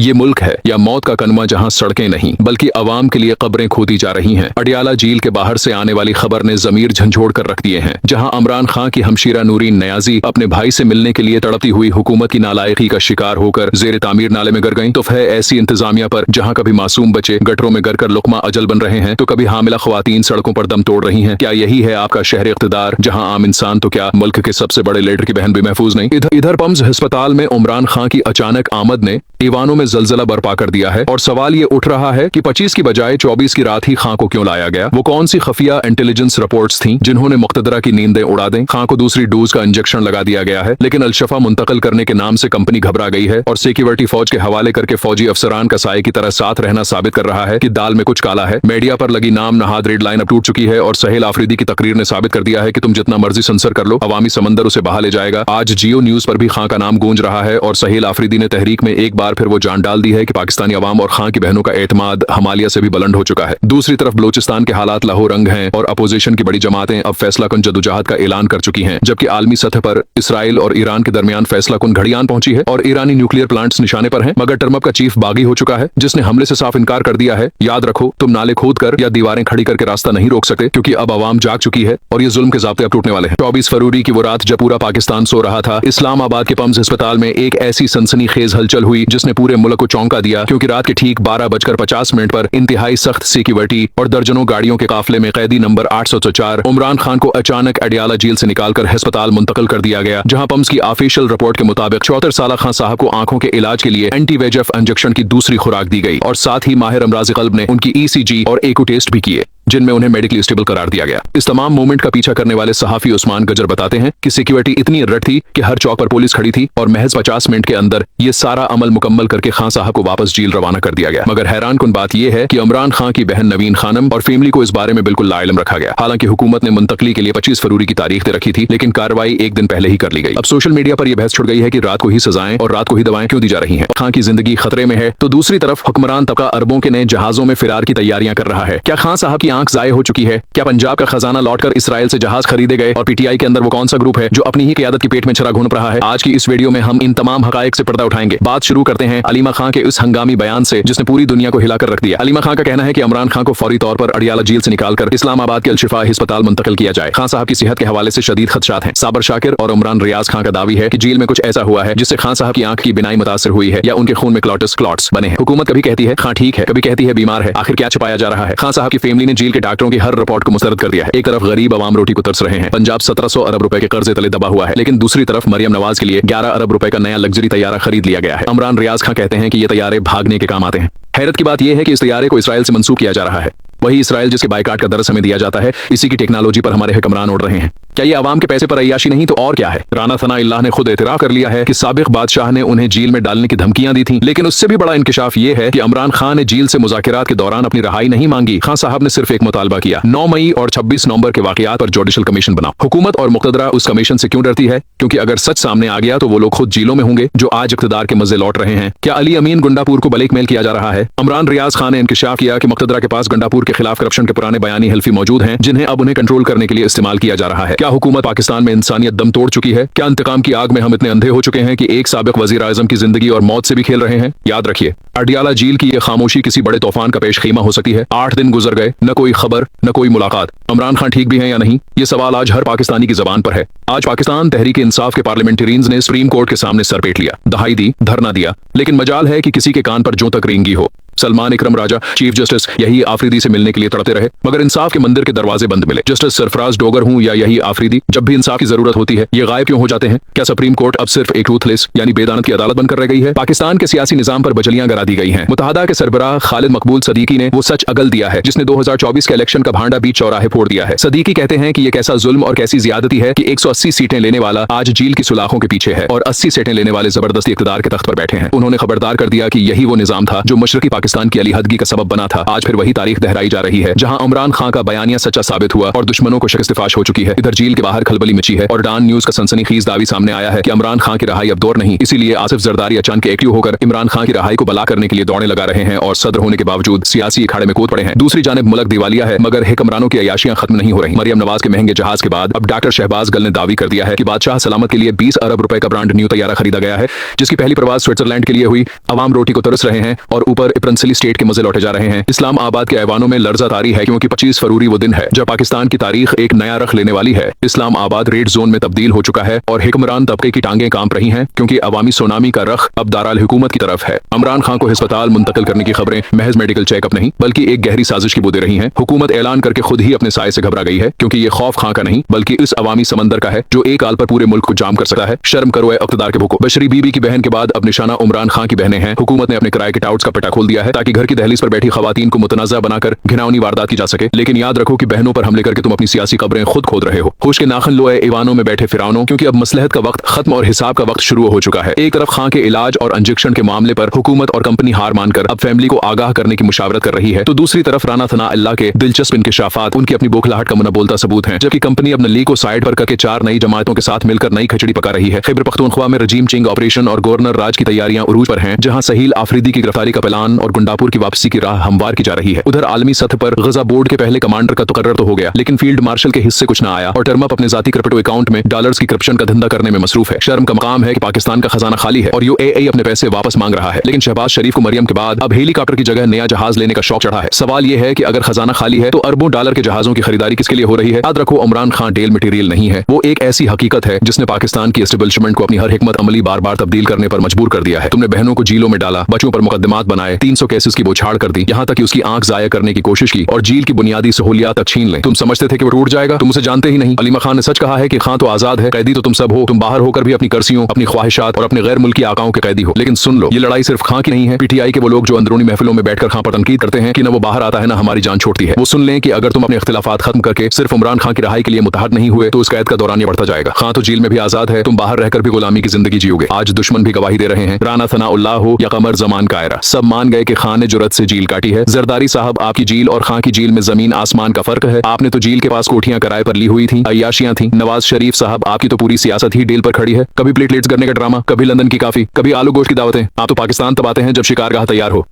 ये मुल्क है या मौत का कनवा जहां सड़कें नहीं बल्कि अवाम के लिए कब्रें खोदी जा रही हैं। अडियाला झील के बाहर से आने वाली खबर ने जमीर झंझोड़ कर रख दिए हैं। जहां इमरान खान की हमशीरा नूरीन नयाजी अपने भाई से मिलने के लिए तड़पती हुई हुकूमत की नालायकी का शिकार होकर जेर तामीर नाले में गिर गईं, तो है ऐसी इंतजामिया पर जहां कभी मासूम बच्चे गटरों में गिर कर लुकमा अजल बन रहे हैं तो कभी हामिला ख्वातीन सड़कों पर दम तोड़ रही हैं। क्या यही है आपका शहर इख्तिदार, जहां आम इंसान तो क्या मुल्क के सबसे बड़े लीडर की बहन भी महफूज नहीं। इधर पम्स अस्पताल में इमरान खान की अचानक आमद ने ईवानों में जलजला बर्पा कर दिया है और सवाल ये उठ रहा है कि 25 की बजाय 24 की रात ही खां को क्यों लाया गया। वो कौन सी खफिया इंटेलिजेंस रिपोर्ट्स थीं जिन्होंने मुक्तदरा की नींदें उड़ा दें। खां को दूसरी डोज का इंजेक्शन लगा दिया गया है, लेकिन अलशफा मुंतकिल करने के नाम से कंपनी घबरा गई है और सिक्योरिटी फौज के हवाले करके फौजी अफसरान का साए की तरह साथ रहना साबित कर रहा है कि दाल में कुछ काला है। मीडिया पर लगी नाम नहाद रेड लाइन अब टूट चुकी है और सहेल आफरीदी की तकरीर ने साबित कर दिया है कि तुम जितना मर्जी सेंसर कर लो, अवामी समंदर उसे बहा ले जाएगा। आज जियो न्यूज पर भी खां का नाम गूंज रहा है और सहेल आफरीदी ने तहरीक में एक बार फिर वो जान डाल दी है कि पाकिस्तानी अवाम और खां की बहनों का एतमाद हमालिया से भी बुलंद हो चुका है। दूसरी तरफ बलोचिस्तान के हालात लाहौर रंग हैं और अपोजिशन की बड़ी जमातें अब फैसला कुन जदोजहद का ऐलान कर चुकी हैं, जबकि आलमी सतह पर इसराइल और ईरान के दरमियान फैसला कुन घड़ियान पहुंची है और ईरानी न्यूक्लियर प्लांट्स निशाने पर हैं। मगर टर्मप का चीफ बागी हो चुका है, जिसने हमले से साफ इनकार कर दिया है। याद रखो, तुम नाले खोद कर या दीवारें खड़ी करके रास्ता नहीं रोक सकते, क्योंकि अब अवाम जाग चुकी है और ये जुल्म के ज़ाब्ते अब टूटने वाले हैं। 24 फरवरी की वो रात जब पूरा पाकिस्तान सो रहा था, इस्लामाबाद के पम्स अस्पताल में एक ऐसी सनसनीखेज हलचल हुई जिसने पूरे मुल्क को चौंका दिया, क्योंकि रात के ठीक 12:50 पर इंतहाई सख्त सिक्योरिटी और दर्जनों गाड़ियों के काफिले में कैदी नंबर 804 इमरान खान को अचानक अडियाला जेल से निकालकर अस्पताल मुंतकिल कर दिया गया, जहां पम्स की ऑफिशियल रिपोर्ट के मुताबिक 74 साल खान साहब को आंखों के इलाज के लिए एंटी-वेजेफ इंजेक्शन की दूसरी खुराक दी गई और साथ ही माहिर अमराज़ क़ल्ब ने उनकी ECG और एको टेस्ट भी किए, जिनमें उन्हें मेडिकली स्टेबल करार दिया गया। इस तमाम मूवमेंट का पीछा करने वाले सहाफी उस्मान गजर बताते हैं कि सिक्योरिटी इतनी रट थी कि हर चौक पर पुलिस खड़ी थी और महज 50 मिनट के अंदर ये सारा अमल मुकम्मल करके खान साहब को वापस जेल रवाना कर दिया गया। मगर हैरान कुन बात यह है कि इमरान खान की बहन नवीन खानम और फैमिली को इस बारे में बिल्कुल लाइलम रखा गया। हालांकि हुकूमत ने मुंतकली के लिए 25 फरवरी की तारीख दे रखी थी, लेकिन कार्रवाई एक दिन पहले ही कर ली गई। अब सोशल मीडिया पर यह बहस छुड़ गई है कि रात को ही सजाएं और रात को ही दवाएं क्यों दी जा रही हैं। खान की जिंदगी खतरे में है तो दूसरी तरफ हुक्मरान तबका अरबों के नए जहाजों में फिरार की तैयारियां कर रहा है। क्या खान साहब की आंख जाये हो चुकी है? क्या पंजाब का खजाना लौटकर इसराइल से जहाज खरीदे गए और PTI के अंदर वो कौन सा ग्रुप है जो अपनी ही क़यादत की पेट में छरा घून रहा है? आज की इस वीडियो में हम इन तमाम हकायक से पर्दा उठाएंगे। बात शुरू करते हैं अलीमा खान के उस हंगामी बयान से जिसने पूरी दुनिया को हिलाकर रख दिया। अलीमा खान का कहना है कि इमरान खान को फौरी तौर पर अडियाला जेल से निकालकर इस्लामाबाद के अलशिफा अस्पताल मुंतकिल किया जाए। खान साहब की सेहत के हवाले से शदीद खदशात हैं। साबर शाकिर और इमरान रियाज खान का दावी है कि जेल में कुछ ऐसा हुआ है जिससे खान साहब की आंख की बिनाई मुतासर हुई है या उनके खून में क्लॉट्स बने हैं। हुकूमत कभी कहती है खान ठीक है, कभी कहती है बीमार है। आखिर क्या छुपाया जा रहा है? खान साहब की फैमिली ने जेल के डॉक्टरों की हर रिपोर्ट को मुस्तरद कर दिया है। एक तरफ गरीब अवाम रोटी को तरस रहे हैं, पंजाब 1700 अरब रुपए के कर्जे तले दबा हुआ है, लेकिन दूसरी तरफ मरियम नवाज के लिए 11 अरब रुपए का नया लग्जरी तैयारा खरीद लिया गया है। इमरान रियाज खान कहते हैं कि ये तैयारे भागने के काम आते हैं। हैरत की बात यह है कि इस तैयारे को इसराइल से मंसूब किया जा रहा है, वही इसराइल जिसके बाइकाट का दरस हमें दिया जाता है। इसी की टेक्नोलॉजी पर हमारे हुक्मरान उड़ रहे हैं। क्या ये आवाम के पैसे पर अय्याशी नहीं तो और क्या है? राना सनाउल्लाह ने खुद एतराफ कर लिया है कि साबिक बादशाह ने उन्हें जेल में डालने की धमकियां दी थी, लेकिन उससे भी बड़ा इंकशाफ ये है कि इमरान खान ने जेल से मुज़ाकिरात के दौरान अपनी रहाई नहीं मांगी। खान साहब ने सिर्फ एक मुतालबा किया, 9 मई और 26 नवंबर के वाकयात पर जुडिशल कमीशन बनाओ। हुकूमत और मुक़तदरा उस कमीशन से क्यों डरती है? क्योंकि अगर सच सामने आ गया तो वो लोग खुद जेलों में होंगे जो आज इक़्तिदार के मजे लौट रहे हैं। क्या अली अमीन गुंडापुर को ब्लैकमेल किया जा रहा है? इमरान रियाज खान ने इंकशाफ किया कि मुक़तदरा के पास गुंडापुर के खिलाफ करप्शन के पुराने बयानी हल्फी मौजूद हैं, जिन्हें अब उन्हें कंट्रोल करने के लिए इस्तेमाल किया जा रहा है। क्या हुकूमत पाकिस्तान में इंसानियत दम तोड़ चुकी है? क्या इंतकाम की आग में हम इतने अंधे हो चुके हैं कि एक साबिक वजीर आज़म की जिंदगी और मौत से भी खेल रहे हैं? याद रखिए, अडियाला झील की यह खामोशी किसी बड़े तूफान का पेश खीमा हो सकती है। 8 दिन गुजर गए, न कोई खबर न कोई मुलाकात। इमरान खान ठीक भी है या नहीं, ये सवाल आज हर पाकिस्तानी की जबान पर है। आज पाकिस्तान तहरीक इंसाफ के पार्लियामेंटेरियंस ने सुप्रीम कोर्ट के सामने सर पेट लिया, दहाई दी, धरना दिया, लेकिन मजाल है कि किसी के कान पर जो तक रेंगी हो। सलमान इकरम राजा चीफ जस्टिस यही आफरीदी से मिलने के लिए तड़पते रहे, मगर इंसाफ के मंदिर के दरवाजे बंद मिले। जस्टिस सरफराज डोगर हूं या यही आफरीदी, जब भी इंसाफ की जरूरत होती है ये गायब क्यों हो जाते हैं? क्या सुप्रीम कोर्ट अब सिर्फ एक रूथलेस यानी बेदानत की अदालत बनकर रह गई है? पाकिस्तान के सियासी निजाम पर बजलियां गिरा दी गई हैं। मुत्तहदा के सरबराह खालिद मकबूल सदीकी ने वो सच अगल दिया है जिसने 2024 के इलेक्शन का भांडा बीच चौराहे फोड़ दिया है। सदीकी कहते हैं कि ये कैसा जुल्म और कैसी ज्यादती है कि 180 सीटें लेने वाला आज जेल की सुलाखों के पीछे है और 80 सीटें लेने वाले जबरदस्ती इक़्तिदार के तख्त पर बैठे हैं। उन्होंने खबरदार कर दिया कि यही वो निजाम था जो मशरकी पाकिस्तान की अलहदगी का सबब बना था, आज फिर वही तारीख दोहराई जा रही है जहां इमरान खान का बयानिया सच्चा साबित हुआ और दुश्मनों को शिकस्तफाश हो चुकी है। इधर जेल के बाहर खलबली मची है और डॉन न्यूज का सनसनीखेज दावी सामने आया है कि इमरान खान की रहाई अब दौर नहीं। इसीलिए आसिफ जरदारी अचानक एक्टिव होकर इमरान खान की रहाई को बला करने के लिए दौड़े लगा रहे हैं और सदर होने के बावजूद सियासी अखाड़े में कूद पड़े हैं। दूसरी जानिब मुल्क दिवालिया है मगर हुक्मरानों की अयाशियां खत्म नहीं हो रही। मरियम नवाज के महंगे जहाज के बाद अब डॉक्टर शहबाज गल ने दावी कर दिया है कि बादशाह सलामत के लिए 20 अरब रुपए का ब्रांड न्यू तैयारा खरीदा गया है, जिसकी पहली प्रवास स्विट्जरलैंड के लिए हुई। अवाम रोटी को तरस रहे हैं और ऊपर प्रिंसली स्टेट के मजे लौटे जा रहे हैं। इस्लाम आबाद के ऐवानों में लर्जा तारी है क्योंकि 25 फरवरी वो दिन है जब पाकिस्तान की तारीख एक नया रख लेने वाली है। इस्लाम आबाद रेड जोन में तब्दील हो चुका है और हुक्मरान तबके की टांगें कांप रही हैं क्योंकि अवामी सुनामी का रख अब दाराल हुकूमत की तरफ है। इमरान खान को अस्पताल मुंतकिल करने की खबरें महज मेडिकल चेकअप नहीं बल्कि एक गहरी साजिश की बू दे रही हैं। हुकूमत ऐलान करके खुद ही अपने साए से घबरा गई है क्योंकि ये खौफ खां का नहीं बल्कि इस अवामी समंदर का है जो एक आल पर पूरे मुल्क को जाम कर सकता है। शर्म करो ए इक़्तिदार के भूखो। बशरी बीबी की बहन के बाद अब निशाना इमरान खान की बहनें हैं। हुकूमत ने अपने किराए के टाउट्स का पटा खोल दिया है ताकि घर की दहलीज पर बैठी खवातीन को मुतनाज़ा बनाकर घिनौनी वारदात की जा सके। लेकिन याद रखो कि बहनों पर हमले करके तुम अपनी सियासी कब्रें खुद खोद रहे हो। होश के नाखन लो ए ईवानों में बैठे फिरौनों, क्योंकि अब मसलहत का वक्त खत्म और हिसाब का वक्त शुरू हो चुका है। एक तरफ खां के इलाज और इंजेक्शन के मामले पर हुकूमत और कंपनी हार मानकर अब फैमिली को आगाह करने की मुशावरत कर रही है, तो दूसरी तरफ राना थना अल्लाह के दिलचस्प इंकिशाफात उनकी अपनी बोखलाहट का मुना बोलता सबूत है। जबकि कंपनी अब नली को साइड पर करके 4 नई जमातों के साथ मिलकर नई खिचड़ी पका रही है। खैबर पख्तूनख्वा में रजीम चेंज ऑपरेशन और गवर्नर राज की तैयारियां उरूज पर हैं, जहां सहील आफरीदी की गिरफ्तारी का प्लान और गुंडापुर की वापसी की राह हमवार की जा रही है। उधर आलमी सतह पर गजा बोर्ड के पहले कमांडर का तकर्रर तो हो गया, लेकिन फील्ड मार्शल के हिस्से कुछ न आया और टर्मअप अपने जाती क्रिप्टो अकाउंट में डॉलर्स की करप्शन का धंधा करने में मसरूफ है। शर्म का मकाम है कि पाकिस्तान का खजाना खाली है और यूएई अपने पैसे वापस मांग रहा है, लेकिन शहबाज शरीफ को मरियम के बाद अब हेलीकॉप्टर की जगह नया जहाज लेने का शौक चढ़ा है। सवाल यह है कि अगर खजाना खाली है तो अरबों डॉलर के जहाजों की खरीदारी किसके लिए हो रही है? याद रखो, इमरान खान डेल मटेरियल नहीं है, वो एक ऐसी हकीकत है जिसने पाकिस्तान की एस्टेब्लिशमेंट को अपनी हर हिकमत अमली बार बार तब्दील करने पर मजबूर कर दिया है। तुमने बहनों को जेलों में डाला, बच्चों पर मुकदमात बनाए, 300 केसेस की बौछाड़ कर दी, यहाँ तक कि उसकी आंख जाया करने की कोशिश की और जेल की बुनियादी सहूलियात तक छीन ले। तुम समझते थे कि वो टूट जाएगा, तुम उसे जानते ही नहीं। अलीमा खान ने सच कहा है कि खान तो आजाद है, कैदी तो तुम सब हो। तुम बाहर होकर भी अपनी कर्सियों, अपनी ख्वाहिशात और अपने गैर मुल्की आकाओं के कैदी हो। लेकिन सुन लो, ये लड़ाई सिर्फ खान की नहीं है। पीटीआई के वो लोग जो अंदरूनी महफिलों में बैठकर खान पर तनकीद करते हैं कि न वो बाहर आता है न हमारी जान छोड़ती है, वो सुन लें कि अगर तुम अपने इख्तिलाफात खत्म करके सिर्फ इमरान खान की रहाई के लिए मुतहद नहीं हुए तो उस कैद का दौरानिया बढ़ता जाएगा। खान तो जेल में भी आजाद है, तुम बाहर रहकर भी गुलामी की जिंदगी जियोगे। आज दुश्मन भी गवाही दे रहे हैं, राना थना उल्लाह हो या कमर जमान कायरा, सब मान गए कि खान ने जुर्रत से जेल काटी है। जरदारी साहब, आपकी जेल और खान की जेल में जमीन आसमान का फर्क है। आपने तो जेल के पास कोठियां किराए पर ली हुई थी, अय्याशियां थी। नवाज शरीफ साहब, आपकी तो पूरी सियासत ही डील पर खड़ी है। कभी प्लेटलेट्स करने का ड्रामा, कभी लंदन की काफी, कभी आलू गोश्त की दावतें। आप तो पाकिस्तान तब आते हैं जब शिकारगाह तैयार हो।